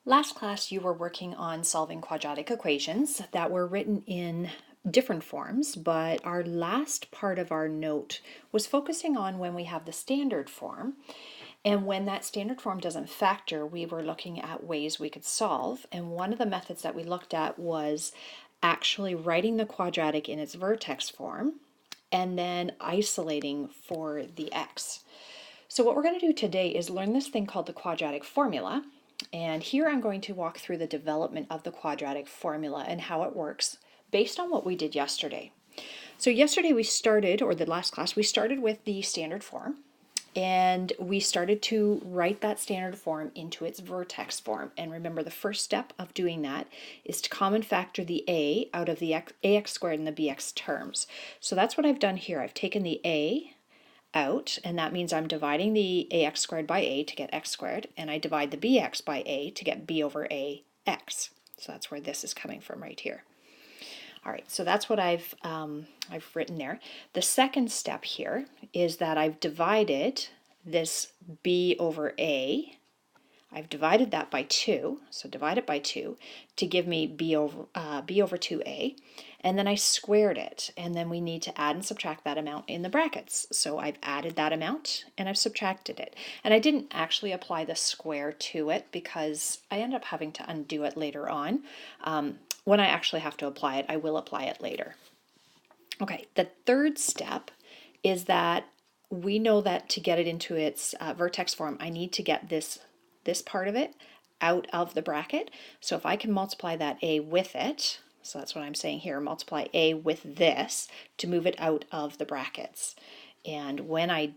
Last class you were working on solving quadratic equations that were written in different forms, but our last part of our note was focusing on when we have the standard form. And when that standard form doesn't factor, we were looking at ways we could solve. And one of the methods that we looked at was actually writing the quadratic in its vertex form and then isolating for the x. So what we're going to do today is learn this thing called the quadratic formula. And here I'm going to walk through the development of the quadratic formula and how it works based on what we did yesterday. So yesterday we started, or the last class, we started with the standard form. And we started to write that standard form into its vertex form. And remember, the first step of doing that is to common factor the a out of the ax squared and the bx terms. So that's what I've done here. I've taken the a out, and that means I'm dividing the ax squared by a to get x squared, and I divide the bx by a to get b over ax. So that's where this is coming from right here. All right, so that's what I've written there. The second step here is that I've divided this b over a. I've divided that by 2, so divide it by 2 to give me b over 2a, and then I squared it, and then we need to add and subtract that amount in the brackets. So I've added that amount and I've subtracted it. And I didn't actually apply the square to it because I end up having to undo it later on. When I actually have to apply it, I will apply it later. Okay, the third step is that we know that to get it into its vertex form, I need to get this part of it out of the bracket. So if I can multiply that a with it, so that's what I'm saying here, multiply a with this to move it out of the brackets. And when I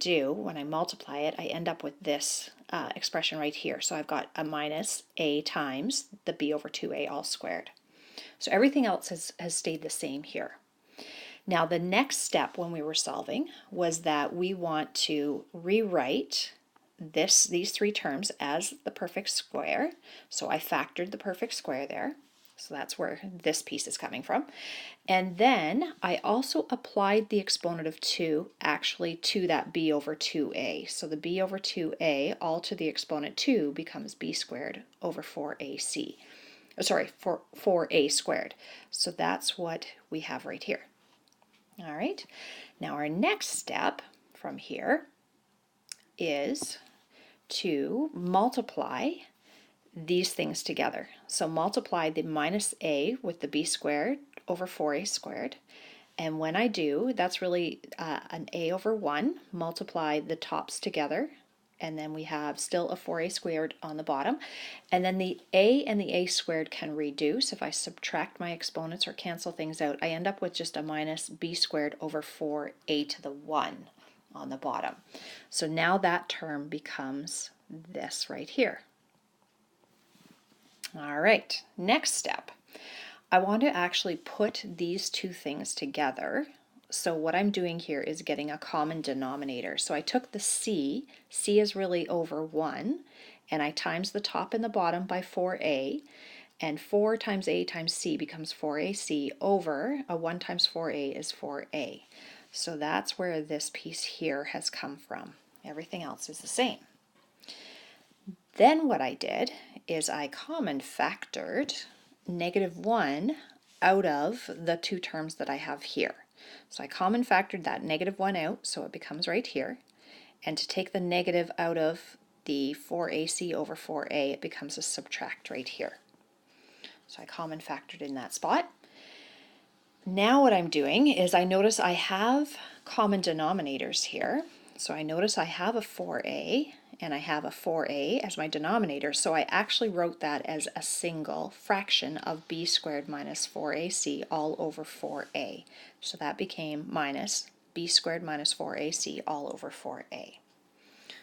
multiply it, I end up with this expression right here. So I've got a minus a times the b over 2a all squared. So everything else has stayed the same here. Now the next step when we were solving was that we want to rewrite these three terms as the perfect square. So I factored the perfect square there. So that's where this piece is coming from. And then I also applied the exponent of 2 actually to that b over 2a. So the b over 2a all to the exponent 2 becomes b squared over 4ac. Sorry, 4a squared. So that's what we have right here. All right, now our next step from here is to multiply these things together. So multiply the minus a with the b squared over 4a squared. And when I do, that's really an a over 1. Multiply the tops together, and then we have still a 4a squared on the bottom. And then the a and the a squared can reduce. If I subtract my exponents or cancel things out, I end up with just a minus b squared over 4a to the 1 on the bottom. So now that term becomes this right here. All right, next step. I want to actually put these two things together. So what I'm doing here is getting a common denominator. So I took the c is really over 1, and I times the top and the bottom by 4a, and 4 times a times c becomes 4ac over a 1 times 4a is 4a. So that's where this piece here has come from. Everything else is the same. Then what I did is I common factored -1 out of the two terms that I have here. So I common factored that -1 out, so it becomes right here. And to take the negative out of the 4ac over 4a, it becomes a subtract right here. So I common factored in that spot. Now what I'm doing is I notice I have common denominators here. So I notice I have a 4a and I have a 4a as my denominator. So I actually wrote that as a single fraction of b squared minus 4ac all over 4a. So that became minus b squared minus 4ac all over 4a.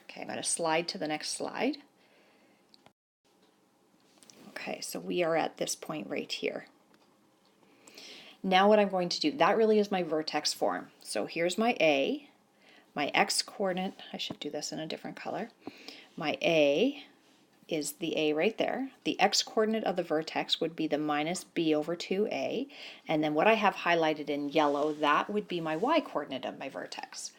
Okay, I'm going to slide to the next slide. Okay, so we are at this point right here. Now what I'm going to do, that really is my vertex form. So here's my a, my x-coordinate, I should do this in a different color. My a is the a right there. The x-coordinate of the vertex would be the minus b over 2a, and then what I have highlighted in yellow, that would be my y-coordinate of my vertex.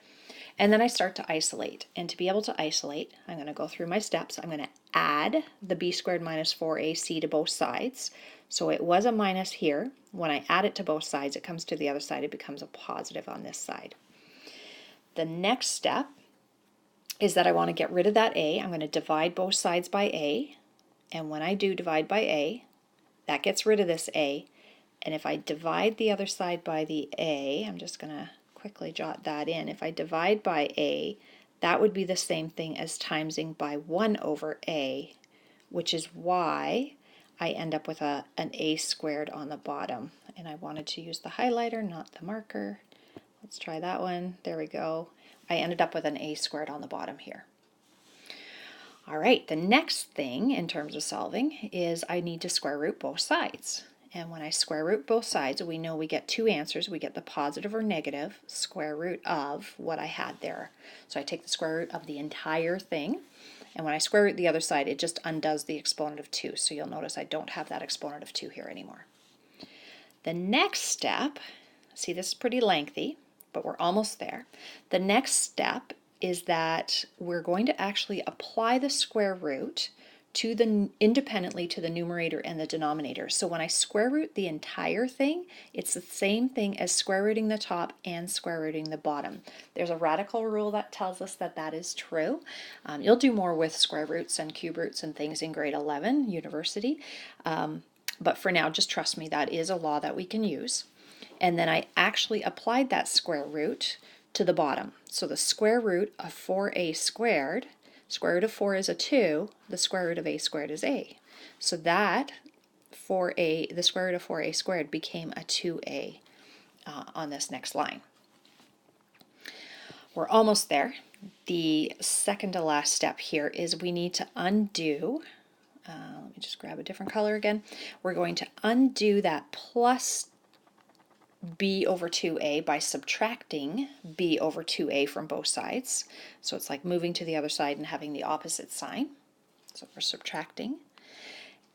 And then I start to isolate. And to be able to isolate, I'm going to go through my steps. I'm going to add the b squared minus 4ac to both sides. So it was a minus here. When I add it to both sides, it comes to the other side. It becomes a positive on this side. The next step is that I want to get rid of that a. I'm going to divide both sides by a. And when I do divide by a, that gets rid of this a. And if I divide the other side by the a, I'm just going to quickly jot that in. If I divide by a, that would be the same thing as timesing by 1 over a, which is why I end up with an a squared on the bottom. And I wanted to use the highlighter, not the marker. Let's try that one. There we go. I ended up with an a squared on the bottom here. All right, the next thing in terms of solving is I need to square root both sides. And when I square root both sides, we know we get two answers. We get the positive or negative square root of what I had there. So I take the square root of the entire thing. And when I square root the other side, it just undoes the exponent of 2. So you'll notice I don't have that exponent of 2 here anymore. The next step, see, this is pretty lengthy, but we're almost there. The next step is that we're going to actually apply the square root independently to the numerator and the denominator. So when I square root the entire thing, it's the same thing as square rooting the top and square rooting the bottom. There's a radical rule that tells us that that is true. You'll do more with square roots and cube roots and things in grade 11, university. But for now, just trust me, that is a law that we can use. And then I actually applied that square root to the bottom. So the square root of 4a squared, square root of 4 is a 2, the square root of a squared is a. So that the square root of 4a squared became a 2a on this next line. We're almost there. The second to last step here is we need to undo, let me just grab a different color again. We're going to undo that plus b over 2a by subtracting b over 2a from both sides. So it's like moving to the other side and having the opposite sign. So we're subtracting.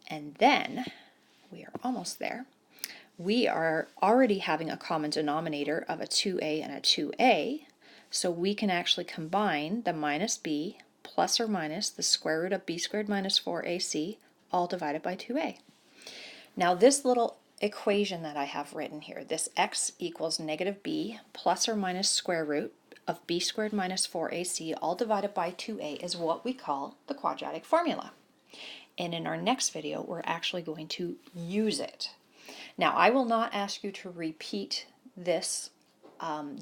And then, we are almost there, we are already having a common denominator of a 2a and a 2a. So we can actually combine the minus b plus or minus the square root of b squared minus 4ac all divided by 2a. Now this little equation that I have written here, this x equals negative b plus or minus square root of b squared minus 4ac all divided by 2a is what we call the quadratic formula. And in our next video, we're actually going to use it. Now, I will not ask you to repeat this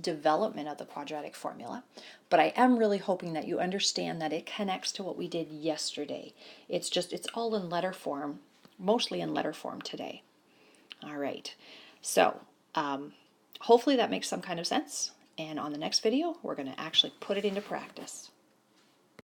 development of the quadratic formula, but I am really hoping that you understand that it connects to what we did yesterday. It's all in letter form, mostly in letter form today. All right, so hopefully that makes some kind of sense, and on the next video we're going to actually put it into practice.